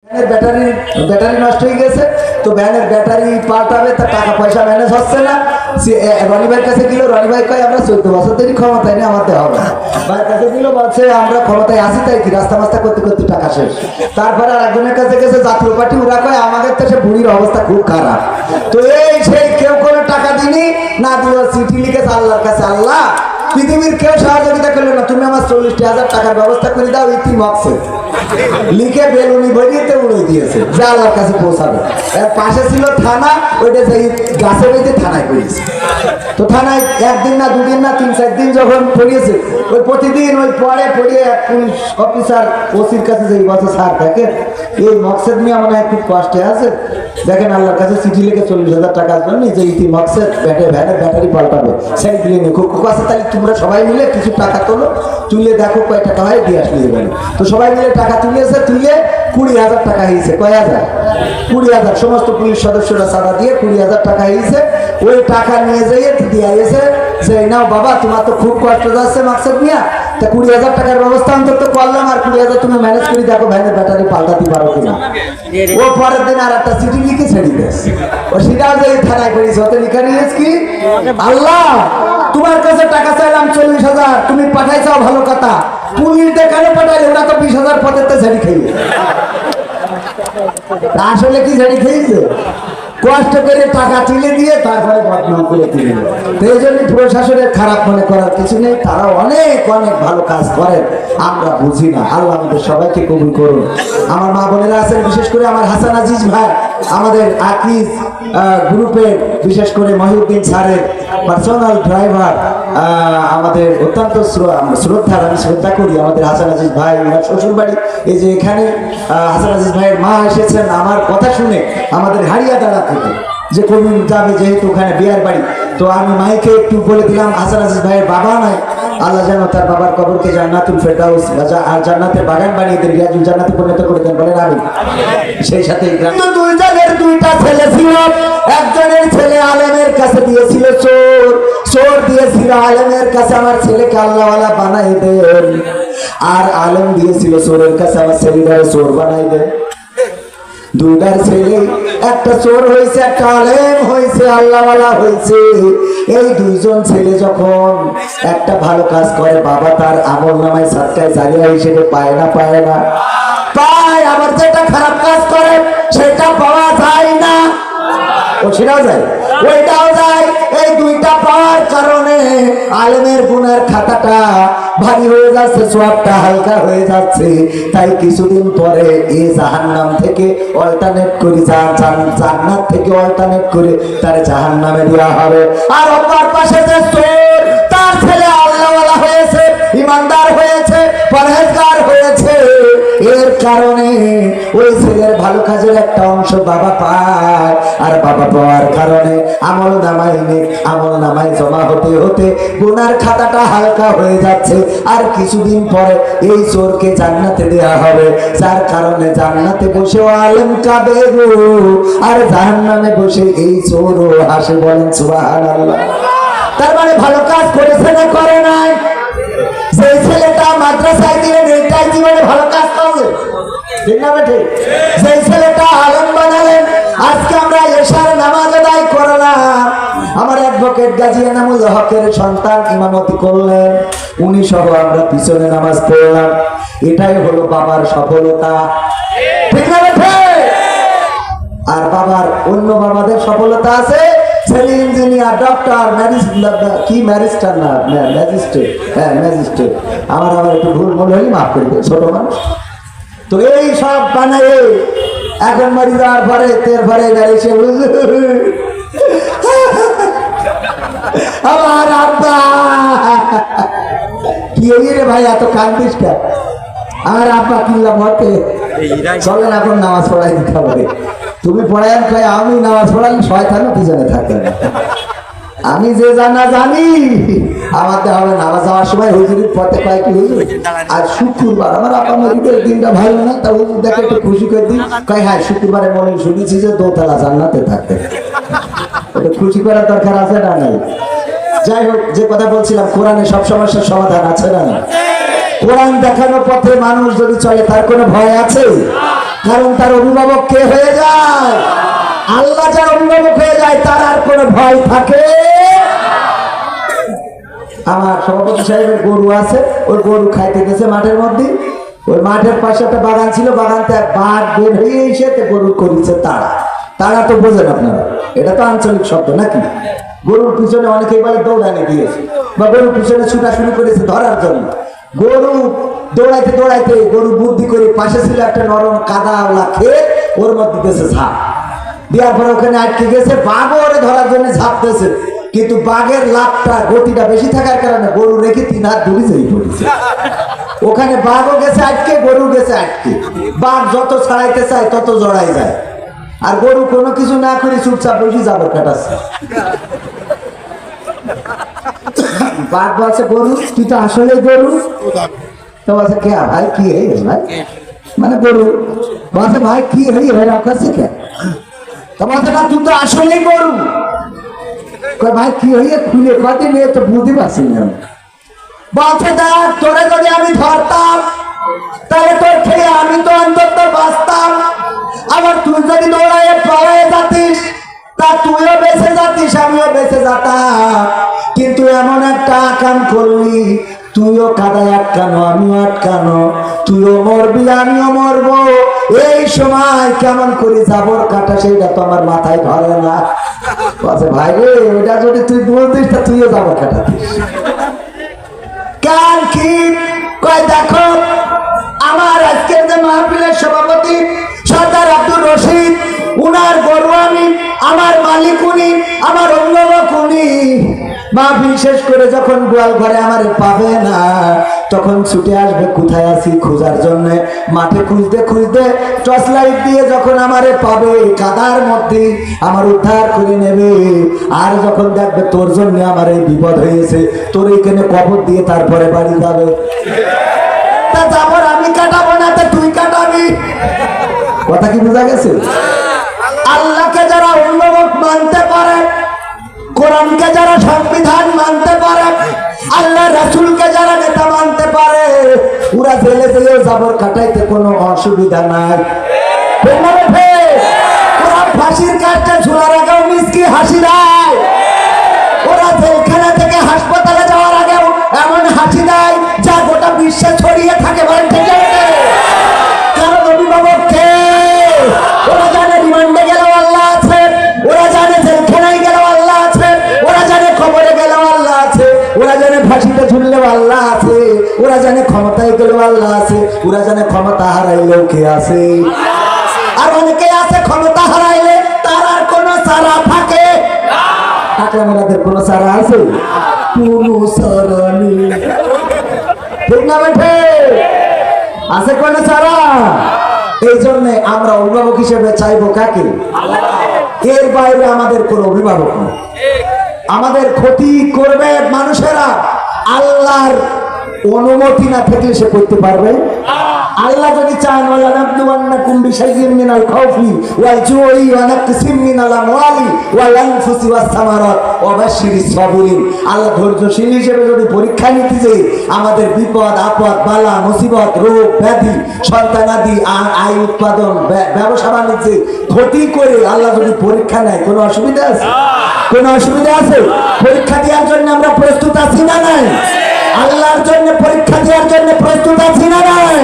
Battery নষ্ট হয়ে গেছে, তো ভ্যানের ব্যাটারি পাল্টাবে, তার টাকা পয়সা ম্যানেজ হচ্ছে না। রনি ভাইয়ের কাছে গেল, রনি ভাই কয় আমরা 14 বছর ধরে ক্ষমতায় নেই, আমাদের হবে না। ভাইয়ের কাছে গেল, বলছে আমরা ক্ষমতায় আসি, তাই কি রাস্তা মাস্তা করতে করতে টাকা শেষ। তারপরে আর একজনের কাছে গেছে জাতীয় পার্টি, ওরা কয় আমাদের তো সে বুড়ির অবস্থা খুব খারাপ। তো এই সেই কেউ কোনো টাকা দিনি না দিল, চিঠি লিখেছে আল্লাহর কাছে, আল্লাহ পৃথিবীর কেউ সহযোগিতা করলো না, তুমি আমার 40,000 টাকার ব্যবস্থা করে দাও, ইতি মকসে লিখে বেলুনি ভরিয়েতে উড়ে দিয়েছে যে আল্লাহর কাছে পৌঁছাবে। এর পাশে ছিল থানা, ওইটা সেই গাছে বেঁধে থানায় পড়িয়েছে। তো থানায় একদিন না দুদিন না 3-4 দিন যখন পড়িয়েছে, ওই প্রতিদিন ওই পড়িয়ে এক পুলিশ অফিসার ওসির কাছে যে বলছে, স্যার দেখেন এই মকসেদ নিয়ে মনে হয় খুব কষ্টে আছে, দেখেন আল্লাহর কাছে চিঠি লিখে 40,000 টাকা আসবেন যে ইতি মকসেদ ভ্যানের ব্যাটারি পাল্টাবে, সেই দিলে নিয়ে খুব কাছে, তাহলে তোমরা সবাই মিলে কিছু টাকা তোলো, তুলে দেখো কয় টাকা হয় দিয়ে আসলে দেবেন। তো সবাই মিলে টাকা তুলেছে, তুলে 20,000 টাকা হয়েছে। কয় হাজার? 20,000। সমস্ত পুলিশ সদস্যরা সাদা দিয়ে 20,000 টাকা হয়েছে। ওই টাকা নিয়ে যাইয়ে দিয়ে এসে যে নাও বাবা, তোমার তো খুব কষ্ট যাচ্ছে মাকসেদ নিয়ে, তা 20,000 টাকার ব্যবস্থা অন্তত করলাম, আর 20,000 তুমি ম্যানেজ করে দেখো ভ্যানের ব্যাটারি পাল্টাতে পারো কিনা। ও পরের দিন আর একটা চিঠি লিখে ছেড়ে দেয়, ও সেটাও যে থানায় করেছে, ওতে লিখে নিয়েছে কি, আল্লাহ তোমার কাছে টাকা চাইলাম 40,000, তুমি পাঠাইছাও ভালো কথা, পুলিশদের কেন পাঠাইলে, ওরা তো 20,000 পদের তো ঝাড়ি খেয়ে। আসলে কি ঝাড়ি খেয়েছে? কষ্ট করে টাকা তুলে দিয়ে তারপরে বদনাম করে তুলে। এই জন্য প্রশাসনের খারাপ মনে করার কিছু নেই, তারা অনেক অনেক ভালো কাজ করেন, আমরা বুঝি না। আল্লাহ আমাদের সবাইকে কবুল করুন। আমার মা বোনেরা আছেন, বিশেষ করে আমার হাসান আজিজ ভাই, আমাদের আকিজ গ্রুপের, বিশেষ করে মহিউদ্দিন স্যারের পার্সোনাল ড্রাইভার, আমাদের অত্যন্ত শ্রদ্ধার, আমি শ্রদ্ধা করি আমাদের হাসান আজিজ ভাই, ওনার শ্বশুর বাড়ি এই যে এখানে। হাসান আজিজ ভাইয়ের মা এসেছেন আমার কথা শুনে আমাদের হারিয়াদাড়া থেকে, যে কবি যাবে যেহেতু ওখানে বিয়ার বাড়ি, তো আমি মাইকে একটু বলে দিলাম হাসান আজিজ ভাইয়ের বাবা নাই, আল্লাহ যেন তার বাবার কবরকে জান্নাতুল ফেরদাউস আর জান্নাতের বাগান বানিয়ে দেন, রিয়াজুল জান্নাতে পরিণত করে দেন, বলেন আমিন। সেই সাথে দুইটা ছেলে ছিল, একজনের ছেলে আলেমের কাছে দিয়েছিল চোর দিয়েছিল আলেমের কাছে, আমার ছেলেকে আল্লাহওয়ালা বানাই দেন, আর আলেম দিয়েছিল চোরের কাছে, আমার ছেলেটারে চোর বানাই দেন। দুইটার ছেলে, একটা চোর হয়েছে, একটা আলেম হয়েছে, আল্লাহওয়ালা হয়েছে। এই দুইজন ছেলে যখন একটা ভালো কাজ করে, বাবা তার আমল নামায় সাদকায়ে জারিয়া হিসেবে পায় না পায়, আবার যেটা খারাপ কাজ করে সেটা পাওয়া যায় না, ও সেটাও যায়, ওইটাও যায়। এই দুইটা পাওয়ার কারণে আলেমের গুনার খাতাটা ভারী হয়ে যাচ্ছে, সওয়াবটা হালকা হয়ে যাচ্ছে। তাই কিছুদিন পরে এই জাহান্নাম থেকে অল্টারনেট করে জান্নাত থেকে অল্টারনেট করে তার জাহান্নামে দেওয়া হবে। আর অপর পাশে যে চোর, তার ছেলে আল্লাহওয়ালা হয়েছে, ইমানদার হয়েছে, পরহেজগার হয়েছে, এর কারণে ওই ছেলের ভালো কাজের একটা অংশ বাবা পায়, আর বাবা পাওয়ার কারণে আমল নামায় জমা হতে হতে গুনার খাতাটা হালকা হয়ে যাচ্ছে। আর কিছুদিন পরে এই চোরকে জান্নাতে দেয়া হবে, যার কারণে জান্নাতে বসে আলেম কাঁদে গো, আর জাহান্নামে বসে এই চোরও হাসে, বলেন সুবহানাল্লাহ। তার মানে ভালো কাজ করেছে না করে নাই? সেই ছেলেটা মাদ্রাসায় দিলেন, এইটাই জীবনে ভালো কাজ করবে, ঠিক না বেঠে? সেই ছেলেটা আলেম বানালেন, আজকে আমরা এশার নামাজ আদায় করলাম, আমার অ্যাডভোকেট গাজী এনামুল হকের সন্তান ইমামতি করলেন, উনি সহ আমরা পিছনে নামাজ পড়লাম। এটাই হলো বাবার সফলতা, ঠিক না বেঠে? আর বাবার অন্য বাবাদের সফলতা আছে, ছেলে ইঞ্জিনিয়ার, ডক্টর, ম্যাজিস্ট্রেট, হ্যাঁ ম্যাজিস্ট্রেট, আমার একটু ভুল মনে হলে মাফ করে দেয়, ছোট মানুষ। তো এই সব বানায় এখন মারি যাওয়ার পরে তের পরে দাঁড়িয়েছে আমার আব্বা। কি রে ভাই, এত কান্দিস কেন? আমার আব্বা কিনলাম হতে, চলেন এখন নামাজ পড়াই দিতে হবে। তুমি পড়ায় খাই, আমি নামাজ পড়াই, শয়তানও পিছনে থাকে না। আমি যে জানি আমাদের হবে নামাজ যাওয়ার সময় হুজুরের পথে কয় কি হুজুর আর শুক্রবার আমার আপা মরিদের দিনটা ভালো না, তা হুজুর দেখে একটু খুশি করে দিই, কয় হ্যাঁ শুক্রবারে মনে শুনেছি যে দোতলা জান্নাতে থাকে, ওটা খুশি করার দরকার আছে না নাই? যাই হোক, যে কথা বলছিলাম, কোরআনে সব সমস্যার সমাধান আছে না? কোরআন দেখানোর পথে মানুষ যদি চলে তার কোনো ভয় আছে? কারণ তার অভিভাবক কে হয়ে যায়? আল্লাহ যার অভিভাবক হয়ে যায় তার আর কোনো ভয় থাকে। আমার সভাপতি সাহেবের গরু আছে, ওই গরু খাইতে গেছে মাঠের মধ্যে, ওই মাঠের পাশে একটা বাগান ছিল, বাগানতে এক বাঘ বের হয়ে এসে গরু করেছে তাড়া। তাড়া তো বোঝেন আপনারা, এটা তো আঞ্চলিক শব্দ নাকি? গরুর পিছনে অনেকেই বলে দৌড়ানি দিয়েছে বা গরুর পিছনে ছুটাছুটি করেছে ধরার জন্য। গরু দৌড়াইতে দৌড়াইতে গরু বুদ্ধি করে পাশে ছিল একটা নরম কাদাওয়ালা ক্ষেত, ওর মধ্যে গেছে ঝাঁপ দেওয়ার পরে ওখানে আটকে গেছে। বাঘও ওরে ধরার জন্য ঝাঁপতেছে, কিন্তু বাঘের লাভটা গতিটা বেশি থাকার কারণে গরু রেখে 3 হাত দূরে যেয়ে পড়েছে। ওখানে বাঘও গেছে আটকে, গরু গেছে আটকে। বাঘ যত ছাড়াইতে চায় তত জড়াই যায়, আর গরু কোনো কিছু না করে চুপচাপ বসে জাবর কাটাচ্ছে। বাঘ বলছে গরু তুই তো আসলে গরু। তো বলছে কে ভাই কি হয়ে ভাই, মানে গরু বলছে ভাই কি হয়ে ভাই রাখাচ্ছে কে? তো বলছে না তুই তো আসলে গরু। ভাই কি হয়ে খুলে কদিন তো বুঝতে পারছি না। বলছে দেখ তোরে যদি আমি ধরতাম তাহলে তোর খেয়ে আমি তো অন্তত বাঁচতাম, আবার তুই যদি দৌড়াইয়ে পালাইয়ে যাতিস তা তুইও বেঁচে যাতিস আমিও বেঁচে যেতাম। কিন্তু এমন একটা কাম করলি, তুইও কাদায় আটকানো আমিও আটকানো, তুইও মরবি আমিও মরবো। এই সময় কেমন করে জাবর কাটা সেইটা তো আমার মাথায় ধরে না। বলছে ভাই রে ওইটা যদি তুই বলতিস তা তুইও জাবর কাটাতিস। কারণ কি কয় দেখো আমার আজকের যে মাহফিলের সভাপতি সর্দার আব্দুর রশিদ, উনার গরু আমি, আমার মালিক উনি, আমার অভিভাবক উনি। মাহফিল শেষ করে যখন গোয়াল ঘরে আমার পাবে না তখন ছুটে আসবে কোথায় আছি খোঁজার জন্য। মাঠে খুঁজতে খুঁজতে টর্চ লাইট দিয়ে যখন আমারে পাবে কাদার মধ্যে আমার উদ্ধার করে নেবে। আর যখন দেখবে তোর জন্য আমার এই বিপদ হয়েছে, তোর এইখানে কবর দিয়ে তারপরে বাড়ি যাবে। তা যাবর আমি কাটাবো না, তা তুই কাটাবি। কথা কি বোঝা গেছে? আল্লাহকে যারা অভিভাবক মানতে পারে, কোরআনকে যারা সংবিধান মানতে পারে, আল্লাহ রাসূলকে যারা নেতা মানতে পারে, ওরা জেলে জেলেও জাবর কাটাইতে কোনো অসুবিধা নাই। ওরা ফাঁসির কাজটা ঝুলার আগেও মিষ্টি হাসি দেয়, ওরা জেলখানা থেকে হাসপাতালে যাওয়ার আগেও এমন হাসি দেয় যা গোটা বিশ্বে ছড়িয়ে থাকে। বলেন ঠিক আছে? কারণ অভিভাবককে ওরা জানে রিমান্ডে গেলেও আল্লাহ আছে, ওরা জানে জেলখানায় গেলেও আল্লাহ আছে, ওরা জানে খবরে গেলেও আল্লাহ আছে, ওরা জানে ফাঁসিতে ঝুললেও আল্লাহ আছে, ওরা জানে ক্ষমতায় গেলেও আল্লাহ আছে, ওরা জানে ক্ষমতা হারাইলেও কে আছে। আর অনেকে আছে ক্ষমতা হারাইলে তার আর কোনো চারা থাকে আমাদের কোনো চারা আছে? কোনো চারা নেই, ঠিক না বেঠে? আছে কোনো চারা? এই জন্য আমরা অভিভাবক হিসেবে চাইবো কাকে? এর বাইরে আমাদের কোনো অভিভাবক নেই। আমাদের ক্ষতি করবে মানুষেরা, আল্লাহর অনুমতি না থাকলে সে করতে পারবে। আল্লাহ যদি চান ওয়ালানাবলুওয়ান্নাকুম বিশাইইন মিনাল খাউফি ওয়াল জুই ওয়া নাকসিম মিনাল আমওয়ালি ওয়াল আনফুসি ওয়াস সামারাত ওয়া বাশশিরিস সাবিরিন। আল্লাহ ধৈর্যশীল হিসেবে যদি পরীক্ষা নিতে যাই, আমাদের বিপদ আপদ বালা মুসিবত রোগ ব্যাধি সন্তানাদি আয় উৎপাদন ব্যবসা বাণিজ্যে ক্ষতি করে আল্লাহ যদি পরীক্ষা নেয়, কোনো অসুবিধা আছে? কোনো অসুবিধা আছে? পরীক্ষা দেওয়ার জন্য আমরা প্রস্তুত আছি না নাই? আল্লাহর জন্য পরীক্ষা দেওয়ার জন্য প্রস্তুত আছি না নাই?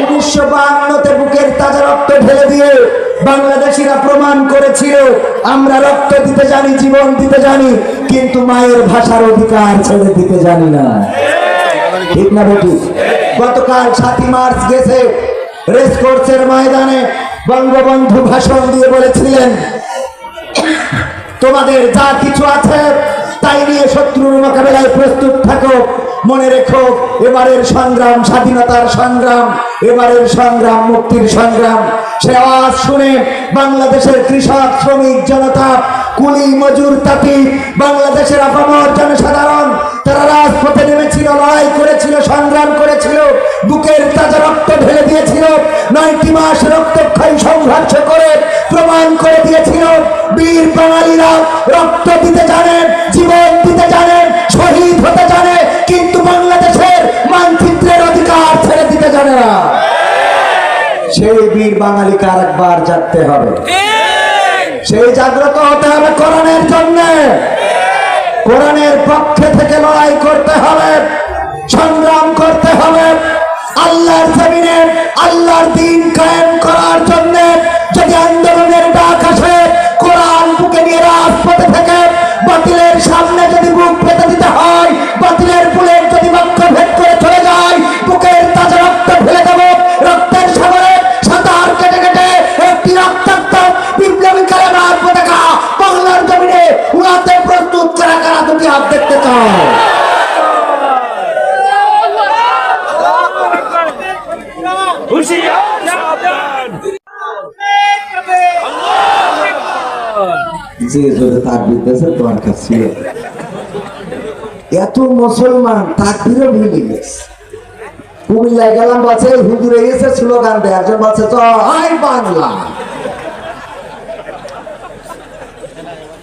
1952-তে বুকের তাজা রক্ত ঢেলে দিয়ে বাংলাদেশিরা প্রমাণ করেছিল আমরা রক্ত দিতে জানি, জীবন দিতে জানি, কিন্তু মায়ের ভাষার অধিকার ছেড়ে দিতে জানি না। ঠিক না বেটি? গতকাল 7ই মার্চ গেছে রেসকোর্সের ময়দানে বঙ্গবন্ধু ভাষণ দিয়ে বলেছিলেন তোমাদের যা কিছু আছে তাই নিয়ে শত্রুর মোকাবেলায় প্রস্তুত থাকো। মনে রেখো এবারের সংগ্রাম স্বাধীনতার সংগ্রাম, এবারের সংগ্রাম মুক্তির সংগ্রাম। সে আওয়াজ শুনে বাংলাদেশের কৃষক শ্রমিক জনতা, কুলি মজুর তাঁতি, বাংলাদেশের আপামর জনসাধারণ তারা রাজপথে নেমেছিল, লড়াই করেছিল, সংগ্রাম করেছিল, বুকের তাজা রক্ত ঢেলে দিয়েছিল, 9টি মাস রক্তক্ষয়ী সংঘর্ষ করে প্রমাণ করে দিয়েছিল বীর বাঙালিরা রক্ত দিতে জানেন, জীবন দিতে জানেন, শহীদ হতে জানে, কিন্তু বাংলাদেশের মানচিত্রের অধিকার ছেড়ে দিতে জানে না। সেই বীর বাঙালিকে আরেকবার জাগতে হবে, সেই জাগ্রত হতে হবে কোরআনের জন্য, কোরআনের পক্ষে থেকে লড়াই করতে হবে, সংগ্রাম করতে হবে। আল্লাহর জমিনে আল্লাহর দ্বীন কায়েম করার জন্য যদি আন্দোলনের ডাক আসে, কোরআন বুকে নিয়ে রাজপথে থেকে বাতিলের সামনে যদি বুক পেতে দিতে হয়, বাতিলের বুলেট যদি বক্ষ ভেদ করে চলে যায়, বুকের তাজা রক্ত ফেলে দেব, রক্তের সাগরে সাঁতার কেটে কেটে একটি রক্তাক্ত বিপ্লবী কালেমার পতাকা বাংলার জমিনে উড়াতে প্রস্তুত করা কারা দুটি হাত দেখতে চাও। তোমার কাছে এত মুসলমান তাকবীরও ভুলে গেছে। কুমিল্লায় গেলাম, বলছে হুজুরে এসে স্লোগান দেয়, একজন বলছে জয় বাংলা।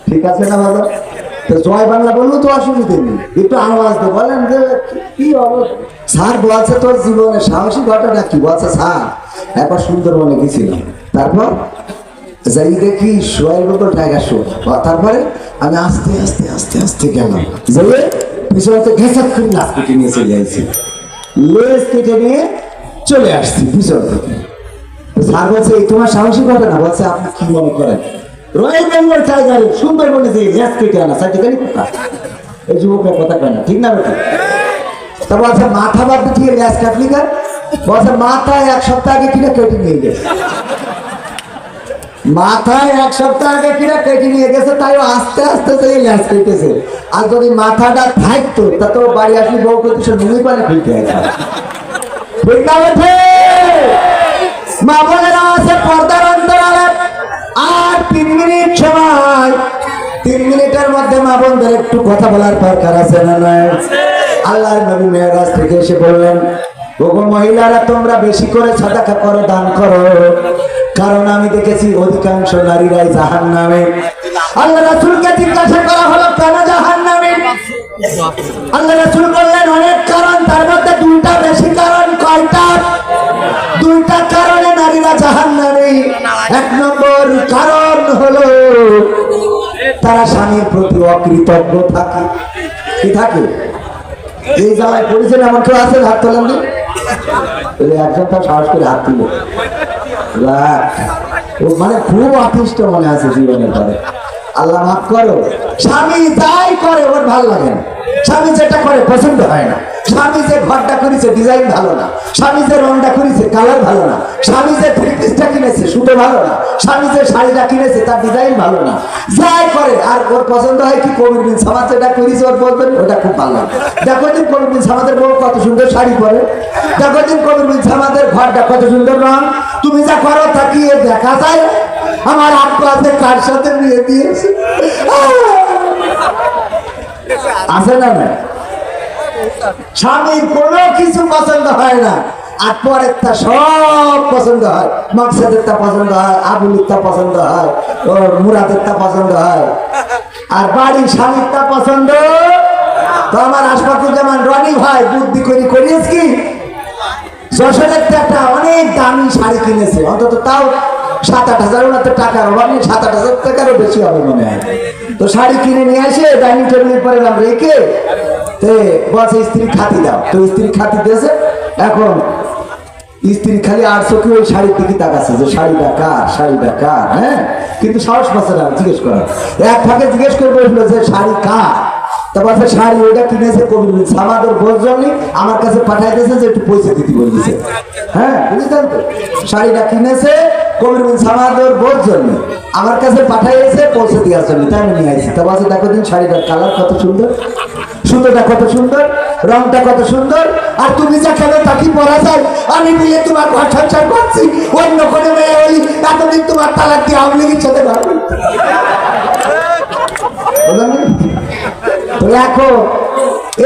ঠিক আছে না বাবা, তো জয় বাংলা বললো তো অসুবিধে নেই, একটু আওয়াজ দিয়ে বলেন যে কি অবস্থা। স্যার বলছে তোর জীবনে সাহসী ঘটনা কি? বলছে স্যার একবার সুন্দরবনে গেছিলাম, তারপর যাই দেখি সোয়াই বোতল টাইগার শো, তারপরে আমি আস্তে আস্তে আস্তে আস্তে গেলাম, যাই পিছনে ঘেঁচাত করে লাশ কেটে নিয়ে চলে আসছি, লেজ কেটে নিয়ে চলে আসছি পিছন থেকে। স্যার বলছে এই তোমার সাহসী ঘটনা? বলছে আপনি কি মনে করেন রয়্যাল বেঙ্গল টাইগার সুন্দরবনে যে লেজ কেটে আনা সাইকেল কথা, এই যুবকের কথা কয় না, ঠিক না বেটা? তা বলছে মাথা বাদ দিয়ে লেজ কাটলি কার? বলছে মাথায় এক সপ্তাহ আগে কিনা কেটে নিয়ে গেছে, মাথায় এক সপ্তাহ আগে কিনা কেটে নিয়ে গেছে, তাই আস্তে আস্তে সেই ল্যাস কেটেছে। আর যদি মাথাটা থাকতো তা তো বাড়ি আসলে বউ করতে নুই পানে ফিরতে মা বোনেরা আছে পর্দার অন্তরালে। আর 3 মিনিট সময়, 3 মিনিটের মধ্যে মা বোনদের একটু কথা বলার দরকার আছে না নাই? আল্লাহর নবী মেরাজ থেকে এসে বললেন, ওগো মহিলারা তোমরা বেশি করে সাদাকা করো, দান করো, কারণ আমি দেখেছি অধিকাংশ নারীরাই জাহান্নামে। আল্লাহ রাসূলকে জিজ্ঞাসা করা হলো কেন জাহান্নামে? আল্লাহ রাসূল বললেন অনেক কারণ, তার মধ্যে 2টা বেশি কারণ। কয়টা? 2টা কারণে নারীরা জাহান্নামে। 1 নম্বর কারণ হলো তারা স্বামীর প্রতি অকৃতজ্ঞ থাকে। কি থাকে? এই জায়গায় পরিচয় এমন কেউ আছে? হাত তোলেন দিন, একজন তার সাহস করে হাত তুলে, মানে খুব অতিষ্ঠ মনে আছে জীবনের পরে। আল্লাহ মাফ করো, স্বামী যাই করে ওর ভালো লাগে না, স্বামী যেটা করে পছন্দ হয় না, স্বামী যে ঘরটা করেছে ডিজাইন ভালো না, স্বামী যে রংটা করেছে কালার ভালো না, স্বামী যে থ্রিপিসটা কিনেছে সুতো ভালো না, স্বামী যে শাড়িটা কিনেছে তার ডিজাইন ভালো না, যাই করে আর ওর পছন্দ হয় কি কবির বিন সামাদ যেটা করেছে ওর বলবেন ওটা খুব ভালো লাগে। দেখো দিন কবির বিন সামাদের বউ কত সুন্দর শাড়ি পরে, দেখো দিন কবির বিন সামাদের ঘরটা কত সুন্দর রং, তুমি যা করো তাকিয়ে দেখা যায় আমার আব্বা যে কার সাথে বিয়ে দিয়েছে। আছে না না? স্বামীর কোনো কিছু পছন্দ হয় না, আর পরেরটা সব পছন্দ হয়। মাকসাদেরটা পছন্দ হয়, আবুলিরটা পছন্দ হয়, ওর মুরাদেরটা পছন্দ হয়, আর বাড়ির স্বামীরটা পছন্দ। তো আমার আশফাকুজ্জামান রনি ভাই বুদ্ধি করে করিয়েছ কি, যশোরের একটা অনেক দামি শাড়ি কিনেছে, অন্তত তাও 7-8 হাজার, ওনার তো টাকার অভাব নেই, 7-8 হাজার টাকারও বেশি হবে মনে হয়। তো শাড়ি কিনে নিয়ে আসে ডাইনিং টেবিলের পরে রেখে বলছে স্ত্রী খাতি দাও, তো স্ত্রী খাতি দিয়েছে। এখন স্ত্রী খালি 800 কি ওই শাড়ির দিকে তাকাচ্ছে যে শাড়িটা কার, শাড়িটা কার, হ্যাঁ, কিন্তু সাহস পাচ্ছে না জিজ্ঞেস করার। এক ফাঁকে জিজ্ঞেস করে বসলো যে শাড়ি কার, তা বলছে শাড়ি ওইটা কিনেছে কবির বিন সামাদের বোঝ জন্য আমার কাছে পাঠাই দিয়েছে যে একটু পয়সা দিতে বলেছে। হ্যাঁ বুঝলেন তো, শাড়িটা কিনেছে কবির বিন সামাদের বোঝ জন্য আমার কাছে পাঠাইছে পয়সা দেওয়ার জন্য, তাই আমি নিয়ে আসছি। তা বলছে দেখো দিন শাড়িটার কালার কত সুন্দর, সুতোটা কত সুন্দর, রংটা কত সুন্দর, আর তুমি যা খেলো তা কি পরা যায়? আমি মিলে তোমার ঘর সংসার করছি, অন্য কোনো মেয়ে হলি এতদিন তোমার তালাক দিয়ে আওয়ামী লীগের সাথে পারবে। দেখো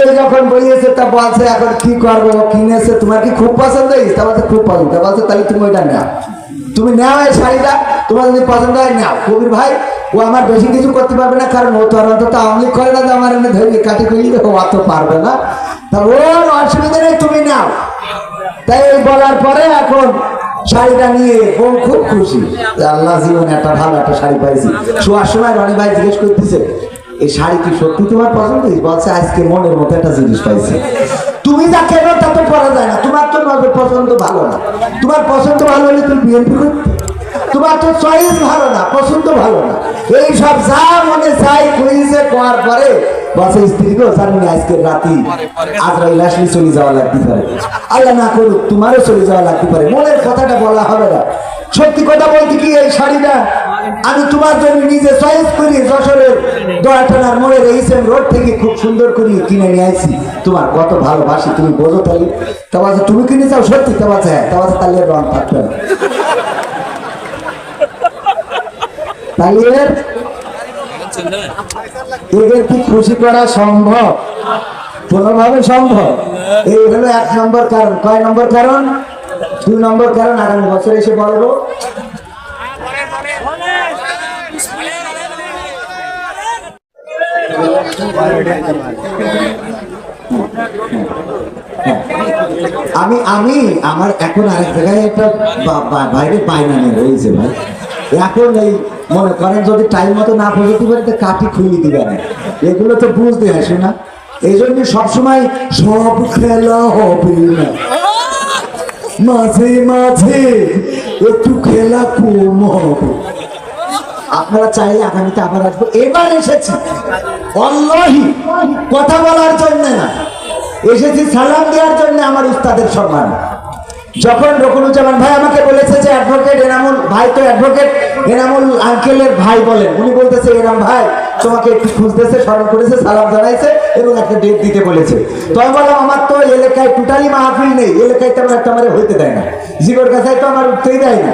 এই যখন বলিয়েছে তা বলছে এখন কি করবো, কিনেছে তোমার কি খুব পছন্দ হয়েছে? তা বলছে খুব পছন্দ। বলছে তাহলে তুমি ওইটা নাও, তুমি নাও এই শাড়িটা, তোমার যদি পছন্দ হয় নাও। কবির ভাই ও আমার বেশি কিছু করতে পারবে না, কারণ ও তো আর অন্তত আওয়ামী লীগ করে না যে আমার এনে ধরে কাটি করলে ও অত পারবে না, তা ওর অসুবিধা নেই, তুমি নাও। তাই বলার পরে এখন শাড়িটা নিয়ে বোন খুব খুশি, আল্লাহ জীবনে একটা ভালো একটা শাড়ি পাইছি। শোয়ার সময় রনি ভাই জিজ্ঞেস করতেছে, এই শাড়ি কি সত্যি তোমার পছন্দ? বলছে আজকে মনের মতো একটা জিনিস পাইছি। তুমি যা কেন তা তো পড়া যায় না, তোমার তো নজর পছন্দ ভালো না। তোমার পছন্দ ভালো হলে তুমি বিএনপি করতে, তোমার তো চয়েস ভালো না, পছন্দ ভালো না। এই সব যা মনে চাই কইছে কোয়ার পরে বসে স্ত্রীকেও জানি আজকের রাতি আজরাইল আসলে চলে যাওয়া লাগতে পারে, আল্লাহ না করুক তোমারও চলে যাওয়া লাগতে পারে। মনের কথাটা বলা হবে না। সত্যি কথা বলতে কি, এই শাড়িটা আমি তোমার জন্য নিজে চয়েস করি যশোরের দয়াটানার মোড়ের এইচএম রোড থেকে খুব সুন্দর করে কিনে নিয়ে আসি। তোমার কত ভালোবাসি তুমি বোঝো তাহলে। তা বলছে তুমি কিনে চাও সত্যি? তা বলছে হ্যাঁ। তা বলছে তাহলে রং থাকবে না। তাহলে এদের কি খুশি করা সম্ভব? কোনোভাবে সম্ভব? এই হলো 1 নম্বর কারণ। কয় নম্বর কারণ? 2 নম্বর কারণ, আগামী বছর এসে বলবো আমি আমার এখন আরেক জায়গায় একটা বাইরে পায়না রয়েছে ভাই। এখন এই মনে করেন যদি টাইম মতো না পৌঁছতে পারে তো কাঠি খুলে দিবে না, এগুলো তো বুঝতে আসে না। এই জন্য সবসময় সব খেলা হবে না, মাঝে মাঝে একটু খেলা কম হবে। আপনারা চাইলে আগামীতে আবার আসবো। এবার এসেছি অল্লাহি কথা বলার জন্য না, এসেছি সালাম দেওয়ার জন্য আমার উস্তাদের সম্মান। যখন রকুনুজ্জামান ভাই আমাকে বলেছে যে অ্যাডভোকেট এনামুল ভাই, তো অ্যাডভোকেট এনামুল আঙ্কেলের ভাই বলেন, উনি বলতেছে এনাম ভাই তোমাকে একটু খুঁজতেছে, স্মরণ করেছে, সালাম জানাইছে এবং একটা ডেট দিতে বলেছে। তো আমি বললাম আমার তো এলাকায় টোটালি মাহফিল নেই, এলাকায় তেমন একটা আমার হইতে দেয় না, জিগর কাছায় তো আমার উঠতেই দেয় না,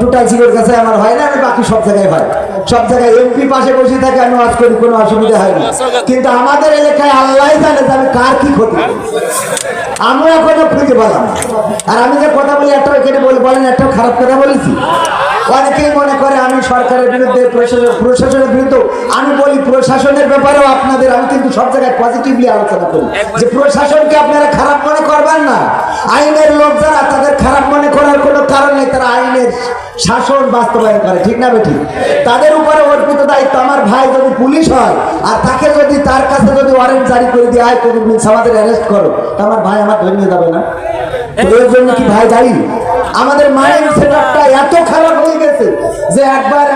টোটাল জিগর কাছায় আমার হয় না, আমি বাকি সব জায়গায় হয়। সব জায়গায় এমপি পাশে বসে থাকে, আমি ওয়াজ করি, কোনো অসুবিধা হয় না। কিন্তু আমাদের এলাকায় আল্লাহ জানে যে আমি কার কি ক্ষতি করি, আমরা এখনো খুঁজে পেলাম। আর আমি যে কথা বলি একটা এখানে বলেন একটা খারাপ কথা বলেছি? অনেকেই মনে করে আমি সরকারের বিরুদ্ধে, প্রশাসনের বিরুদ্ধে। আমি বলি প্রশাসনের ব্যাপারেও আপনাদের আমি কিন্তু সব জায়গায় পজিটিভলি আলোচনা করি যে প্রশাসনকে আপনারা খারাপ মনে করবেন না। আইনের লোক যারা, তাদের খারাপ মনে করার কোনো কারণ নেই, তারা আইনের শাসন বাস্তবায়ন করে, ঠিক না বেঠিক? তাদের উপরে অর্পিত দায়িত্ব। আমার ভাই যদি পুলিশ হয় আর তাকে যদি তার কাছে যদি ওয়ারেন্ট জারি করে দিয়ে আয় তুমি আমাদের অ্যারেস্ট করো, আমার ভাই আমার ধরে যাবে না? এর জন্য কি ভাই দায়ী? আমাদের মাইন্ড সেটআপটা এত খারাপ হয়ে গেছে যে একবার